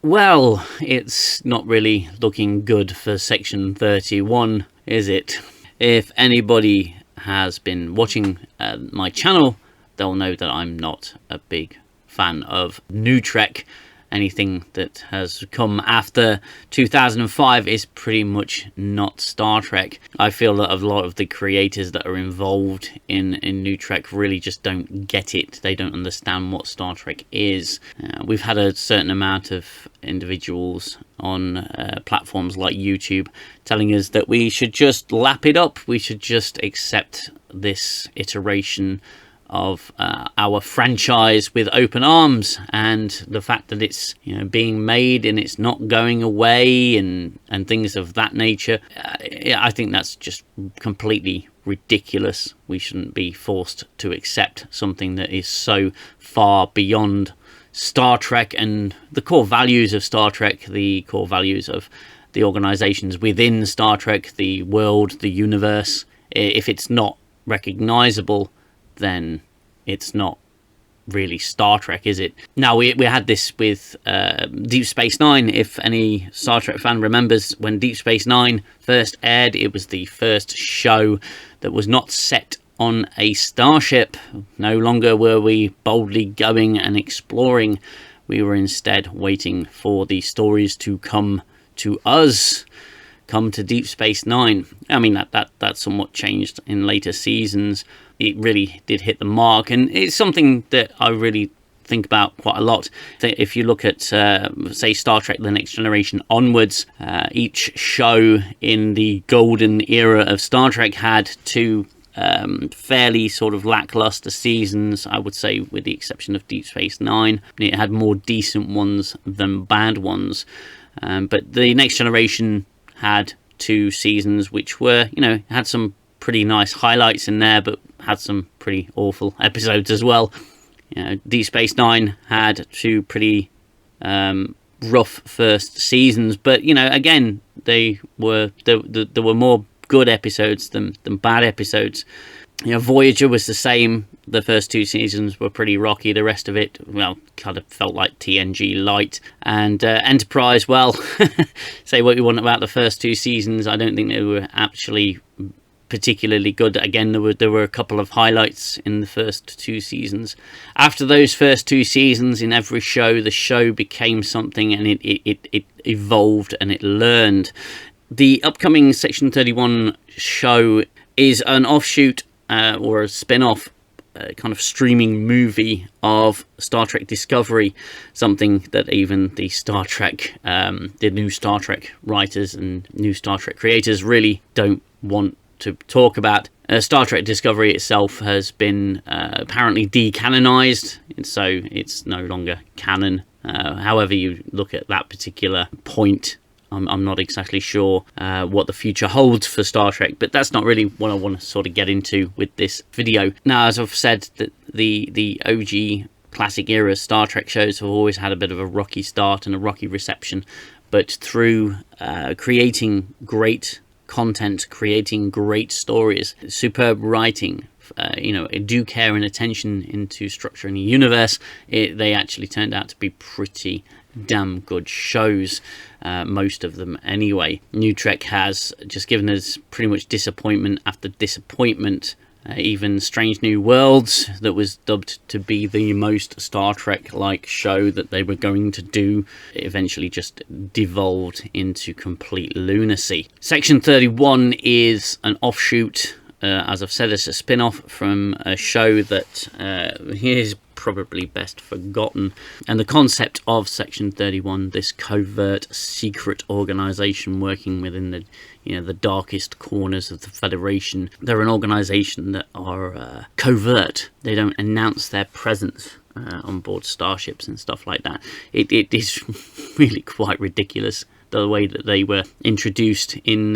Well, it's not really looking good for Section 31, is it? If anybody has been watching my channel, they'll know that I'm not a big fan of New Trek. Anything that has come after 2005 is pretty much not Star Trek. I feel that a lot of the creators that are involved in New Trek really just don't get it. They don't understand what Star Trek is. We've had a certain amount of individuals on platforms like YouTube telling us that we should just lap it up. We should just accept this iteration of our franchise with open arms, and the fact that it's being made and it's not going away and things of that nature. I think that's just completely ridiculous. We shouldn't be forced to accept something that is so far beyond Star Trek and the core values of Star Trek, the core values of the organizations within Star Trek, the world, the universe. If it's not recognizable, then it's not really Star Trek, is it? Now, we had this with Deep Space Nine. If any Star Trek fan remembers, when Deep Space Nine first aired, it was the first show that was not set on a starship. No longer were we boldly going and exploring. We were instead waiting for the stories to come to us, come to Deep Space Nine. I mean, that somewhat changed in later seasons. It really did hit the mark, and it's something that I really think about quite a lot. If you look at, say, Star Trek The Next Generation onwards, each show in the golden era of Star Trek had two fairly sort of lackluster seasons, I would say, with the exception of Deep Space Nine. It had more decent ones than bad ones, but The Next Generation had two seasons which were, had some pretty nice highlights in there, but had some pretty awful episodes as well. Deep Space Nine had two pretty rough first seasons, but again, there were more good episodes than bad episodes. Voyager was the same. The first two seasons were pretty rocky. The rest of it, well, kind of felt like TNG light. And Enterprise, well, say what you want about the first two seasons, I don't think they were actually particularly good. Again, there were a couple of highlights in the first two seasons. After those first two seasons, in every show, the show became something, and it evolved and it learned. The upcoming Section 31 show is an offshoot or a spin-off kind of streaming movie of Star Trek Discovery, something that even the Star Trek, the new Star Trek writers and new Star Trek creators really don't want to talk about. Star Trek Discovery itself has been apparently decanonized, so it's no longer canon. However you look at that particular point, I'm not exactly sure what the future holds for Star Trek, but that's not really what I want to sort of get into with this video. Now, as I've said, that the OG classic era Star Trek shows have always had a bit of a rocky start and a rocky reception, but through creating great content, creating great stories, superb writing, due care and attention into structuring a universe, they actually turned out to be pretty damn good shows, most of them anyway. New Trek has just given us pretty much disappointment after disappointment. Even Strange New Worlds, that was dubbed to be the most Star Trek-like show that they were going to do, eventually just devolved into complete lunacy. Section 31 is an offshoot, as I've said, it's a spin-off from a show that is probably best forgotten. And the concept of Section 31, this covert secret organization working within the darkest corners of the Federation. They're an organization that are covert. They don't announce their presence on board starships and stuff like that. It is really quite ridiculous, the way that they were introduced in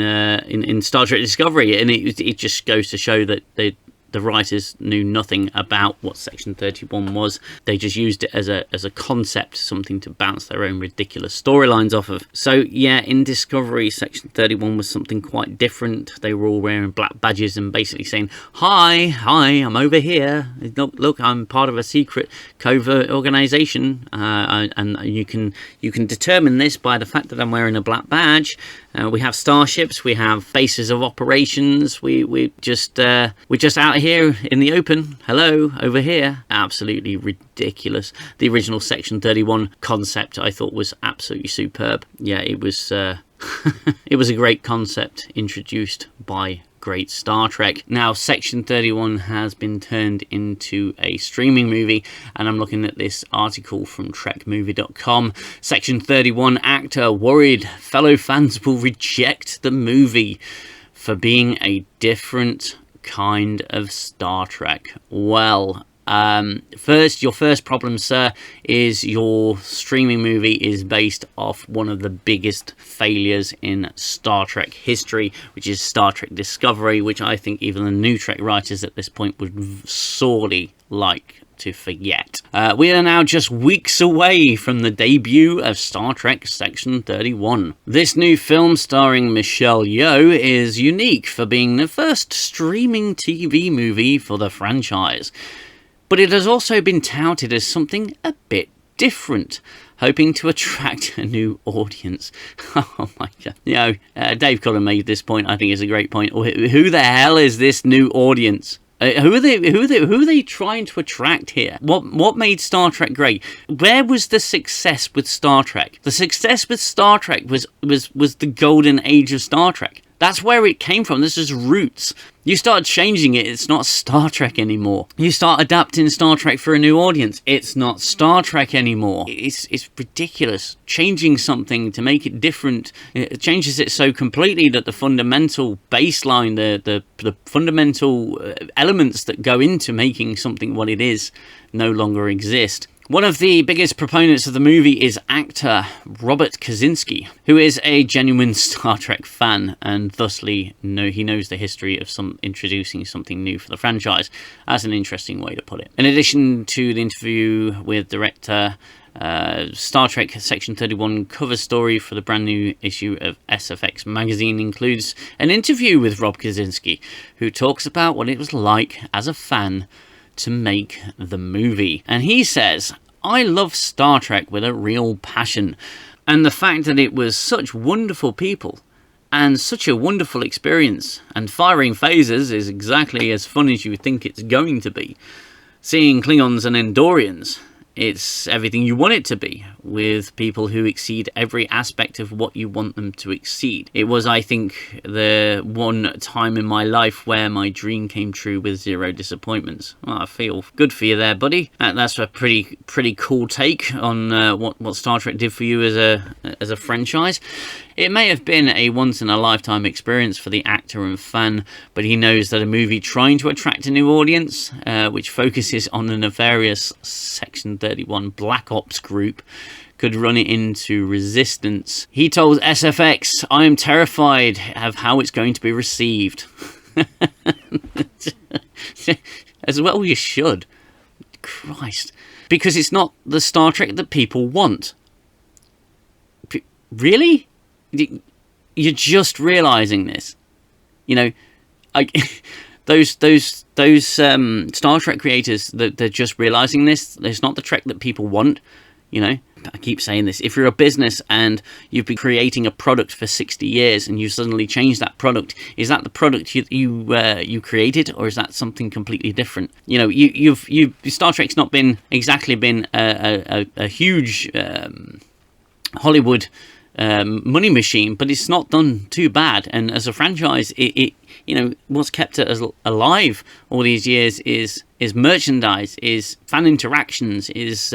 Star Trek Discovery, and it just goes to show that the writers knew nothing about what Section 31 was. They just used it as a concept, something to bounce their own ridiculous storylines off of. So yeah, in Discovery, Section 31 was something quite different. They were all wearing black badges and basically saying, hi, I'm over here. Look, I'm part of a secret covert organization, and you can determine this by the fact that I'm wearing a black badge. We have starships, we have bases of operations. We're just out here in the open. Hello, over here. Absolutely ridiculous. The original Section 31 concept I thought was absolutely superb. Yeah, it was it was a great concept introduced by great Star Trek. Now, Section 31 has been turned into a streaming movie, and I'm looking at this article from trekmovie.com. Section 31 actor worried fellow fans will reject the movie for being a different kind of Star Trek. Well, your first problem, sir, is your streaming movie is based off one of the biggest failures in Star Trek history, which is Star Trek Discovery, which I think even the new Trek writers at this point would sorely like to forget. We are now just weeks away from the debut of Star Trek Section 31. This new film starring Michelle Yeoh is unique for being the first streaming TV movie for the franchise. But it has also been touted as something a bit different, hoping to attract a new audience. Oh my god. You know, Dave Cullen made this point, I think is a great point. Who the hell is this new audience? Who are they trying to attract here? What made Star Trek great? Where was the success with Star Trek? The success with Star Trek was the golden age of Star Trek. That's where it came from. This is roots. You start changing it, it's not Star Trek anymore. You start adapting Star Trek for a new audience, it's not Star Trek anymore. It's ridiculous. Changing something to make it different, it changes it so completely that the fundamental baseline, the fundamental elements that go into making something what it is no longer exist. One of the biggest proponents of the movie is actor Robert Kaczynski, who is a genuine Star Trek fan and thusly he knows the history of introducing something new for the franchise. That's an interesting way to put it. In addition to the interview with director, Star Trek Section 31 cover story for the brand new issue of SFX magazine includes an interview with Rob Kaczynski, who talks about what it was like as a fan to make the movie. And he says, I love Star Trek with a real passion, and the fact that it was such wonderful people and such a wonderful experience, and firing phasers is exactly as fun as you would think it's going to be. Seeing Klingons and Endorians, it's everything you want it to be, with people who exceed every aspect of what you want them to exceed. It was, I think, the one time in my life where my dream came true with zero disappointments. Well, I feel good for you there, buddy. That's a pretty cool take on what Star Trek did for you as a franchise. It may have been a once-in-a-lifetime experience for the actor and fan, but he knows that a movie trying to attract a new audience, which focuses on the nefarious Section 31 Black Ops group, could run it into resistance. He told SFX, I am terrified of how it's going to be received. As well you should. Christ. Because it's not the Star Trek that people want. Really? You're just realizing this, you know. Those Star Trek creators, they're just realizing this. It's not the Trek that people want, you know. I keep saying this. If you're a business and you've been creating a product for 60 years and you suddenly change that product, is that the product you created, or is that something completely different? You know, Star Trek's not been a huge Hollywood money machine, but it's not done too bad. And as a franchise, it you know, what's kept it alive all these years is merchandise, is fan interactions, is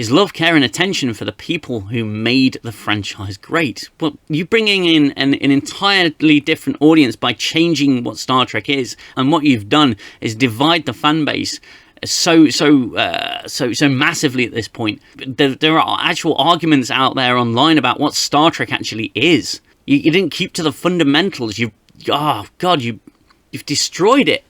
love, care, and attention for the people who made the franchise great. But you bringing in an entirely different audience by changing what Star Trek is, and what you've done is divide the fan base so massively at this point. There are actual arguments out there online about what Star Trek actually is. You didn't keep to the fundamentals. You've destroyed it.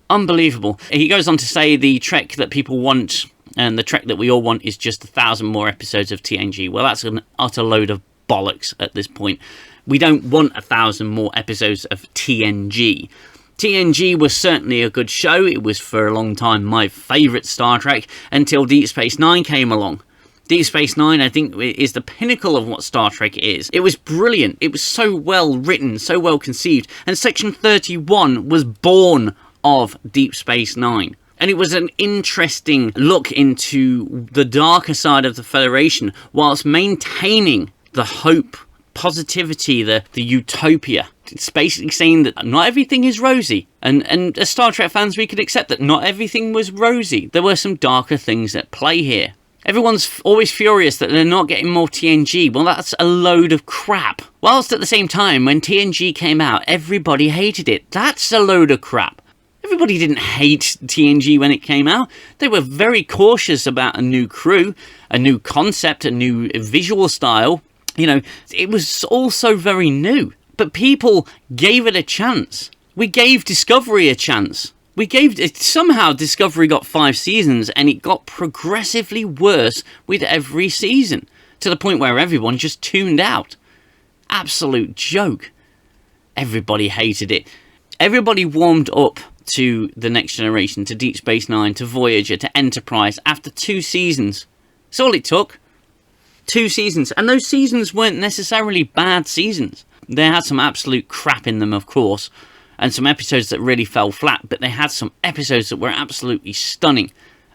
Unbelievable. He goes on to say the trek that people want and the trek that we all want is just 1,000 more episodes of TNG. Well, that's an utter load of bollocks at this point. We don't want 1,000 more episodes of TNG. TNG was certainly a good show. It was for a long time my favourite Star Trek until Deep Space Nine came along. Deep Space Nine, I think, is the pinnacle of what Star Trek is. It was brilliant. It was so well written, so well conceived. And Section 31 was born of Deep Space Nine. And it was an interesting look into the darker side of the Federation whilst maintaining the hope, positivity, the utopia. It's basically saying that not everything is rosy. And as Star Trek fans, we could accept that not everything was rosy. There were some darker things at play here. Everyone's always furious that they're not getting more TNG. Well, that's a load of crap. Whilst at the same time, when TNG came out, everybody hated it. That's a load of crap. Everybody didn't hate TNG when it came out. They were very cautious about a new crew, a new concept, a new visual style. You know, it was also very new. But people gave it a chance. We gave Discovery a chance. Somehow Discovery got 5 seasons and it got progressively worse with every season. To the point where everyone just tuned out. Absolute joke. Everybody hated it. Everybody warmed up to the Next Generation, to Deep Space Nine, to Voyager, to Enterprise after 2 seasons. That's all it took. 2 seasons. And those seasons weren't necessarily bad seasons. They had some absolute crap in them, of course, and some episodes that really fell flat, but they had some episodes that were absolutely stunning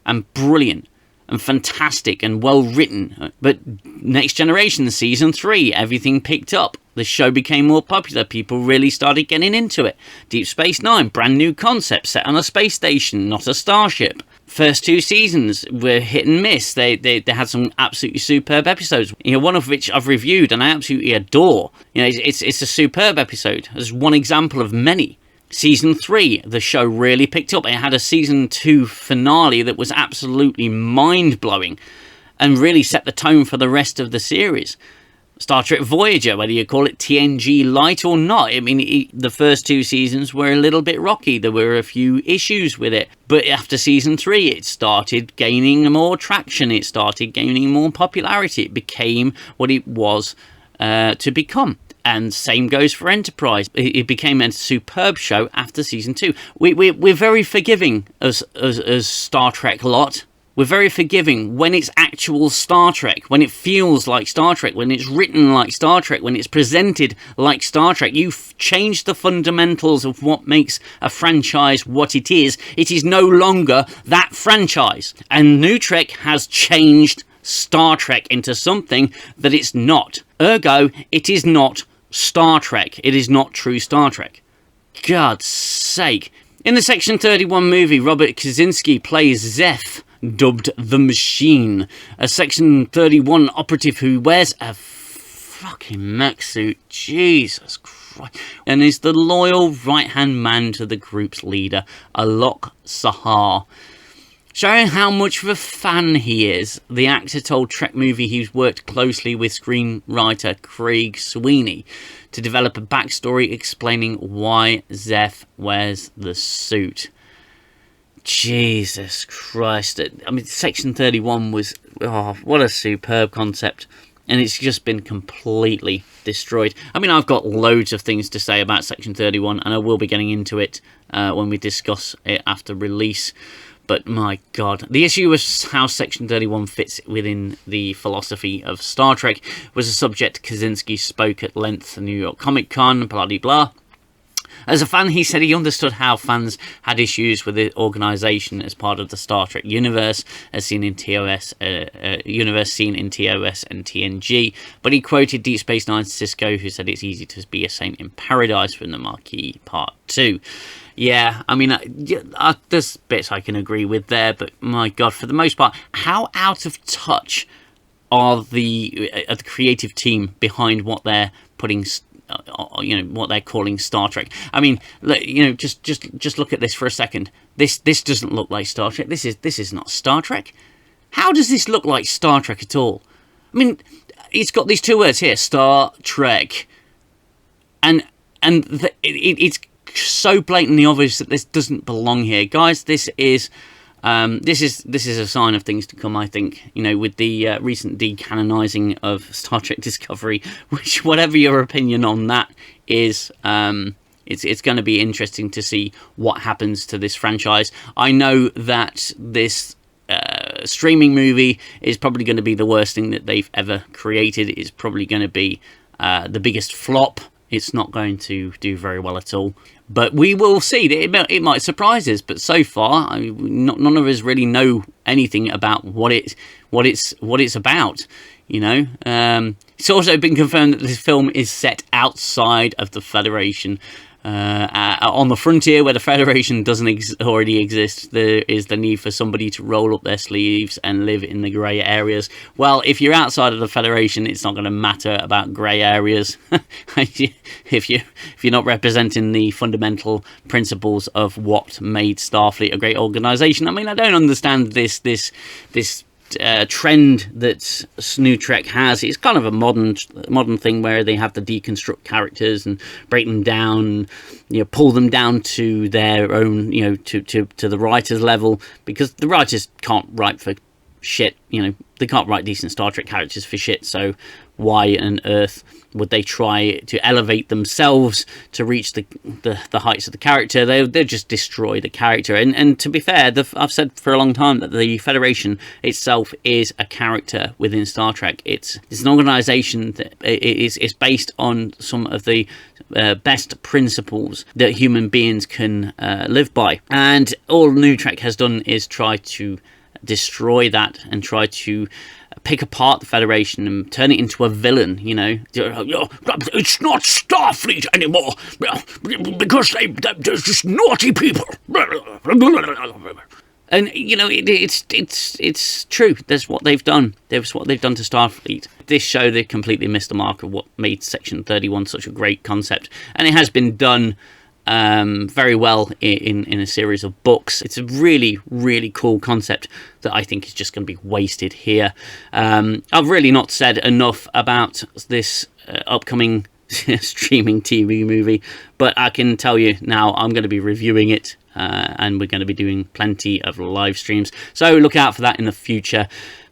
and brilliant and fantastic and well written. But Next Generation, Season 3, everything picked up. The show became more popular. People really started getting into it. Deep Space Nine, brand new concept, set on a space station, not a starship. First 2 seasons were hit and miss. They had some absolutely superb episodes. You know, one of which I've reviewed and I absolutely adore. You know, it's a superb episode. There's one example of many. Season 3, the show really picked up. It had a Season 2 finale that was absolutely mind-blowing and really set the tone for the rest of the series. Star Trek Voyager, whether you call it TNG Light or not, I mean, the first 2 seasons were a little bit rocky. There were a few issues with it. But after Season 3, it started gaining more traction. It started gaining more popularity. It became what it was to become. And same goes for Enterprise. It became a superb show after Season 2. We're very forgiving as Star Trek lot. We're very forgiving when it's actual Star Trek, when it feels like Star Trek, when it's written like Star Trek, when it's presented like Star Trek. You've changed the fundamentals of what makes a franchise what it is. It is no longer that franchise. And New Trek has changed Star Trek into something that it's not. Ergo, it is not Star Trek. It is not true Star Trek. God's sake. In the Section 31 movie, Robert Kaczynski plays Zeph, dubbed the Machine, a Section 31 operative who wears a fucking mech suit, Jesus Christ, and is the loyal right-hand man to the group's leader, Alok Sahar. Showing how much of a fan he is, the actor told Trek Movie he's worked closely with screenwriter Craig Sweeney to develop a backstory explaining why Zeph wears the suit. Jesus Christ. I mean, Section 31 was... oh, what a superb concept. And it's just been completely destroyed. I mean, I've got loads of things to say about Section 31, and I will be getting into it when we discuss it after release. But my God, the issue was how Section 31 fits within the philosophy of Star Trek was a subject Kaczynski spoke at length at New York Comic Con, blah blah blah. As a fan, he said he understood how fans had issues with the organisation as part of the Star Trek universe, as seen in TOS, universe seen in TOS and TNG. But he quoted Deep Space Nine's Sisko, who said it's easy to be a saint in paradise from the Marquee Part 2. Yeah, I mean, there's bits I can agree with there, but my God, for the most part, how out of touch are the creative team behind what they're putting, what they're calling Star Trek? I mean, just look at this for a second. This doesn't look like Star Trek. This is not Star Trek. How does this look like Star Trek at all? I mean, it's got these 2 words here, Star Trek, and it's so blatantly obvious that this doesn't belong here, guys. This is a sign of things to come, I think. You know, with the recent decanonizing of Star Trek Discovery, which, whatever your opinion on that is, it's going to be interesting to see what happens to this franchise. I know that this streaming movie is probably going to be the worst thing that they've ever created. It's probably going to be the biggest flop. It's not going to do very well at all. But we will see. It might surprise us. But so far, none of us really know anything about what it's about. You know, it's also been confirmed that this film is set outside of the Federation. On the frontier where the Federation doesn't already exist, there is the need for somebody to roll up their sleeves and live in the grey areas. Well, if you're outside of the Federation, it's not going to matter about grey areas if you're not representing the fundamental principles of what made Starfleet a great organisation. I mean, I don't understand this trend that New Trek has. It's kind of a modern thing where they have to deconstruct characters and break them down, and, you know, pull them down to their own, you know, to the writer's level, because the writers can't write for shit. You know, they can't write decent Star Trek characters for shit. So why on earth would they try to elevate themselves to reach the heights of the character? They'll just destroy the character. And to be fair, I've said for a long time that the Federation itself is a character within Star Trek. It's an organisation that is based on some of the best principles that human beings can live by. And all New Trek has done is try to destroy that and try to pick apart the Federation and turn it into a villain. You know, it's not Starfleet anymore because they're just naughty people. And you know, it's true. That's what they've done. That's what they've done to Starfleet. This show, they completely missed the mark of what made Section 31 such a great concept, and it has been done very well in a series of books. It's a really, really cool concept that I think is just going to be wasted here. I've really not said enough about this upcoming streaming TV movie, but I can tell you now I'm going to be reviewing it, and we're going to be doing plenty of live streams, so look out for that in the future.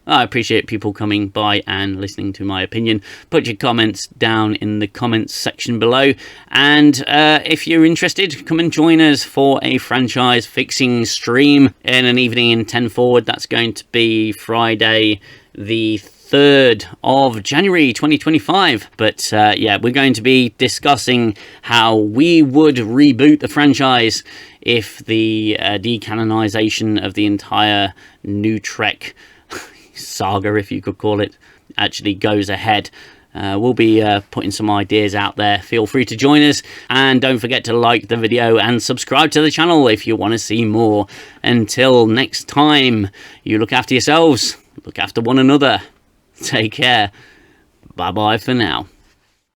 I appreciate people coming by and listening to my opinion. Put your comments down in the comments section below. And if you're interested, come and join us for a franchise fixing stream in an evening in 10 forward. That's going to be Friday the 3rd of January 2025. But yeah, we're going to be discussing how we would reboot the franchise if the decanonization of the entire New Trek saga, if you could call it, actually goes ahead. We'll be putting some ideas out there. Feel free to join us, and don't forget to like the video and subscribe to the channel if you want to see more. Until next time, you look after yourselves, look after one another, take care, bye bye for now.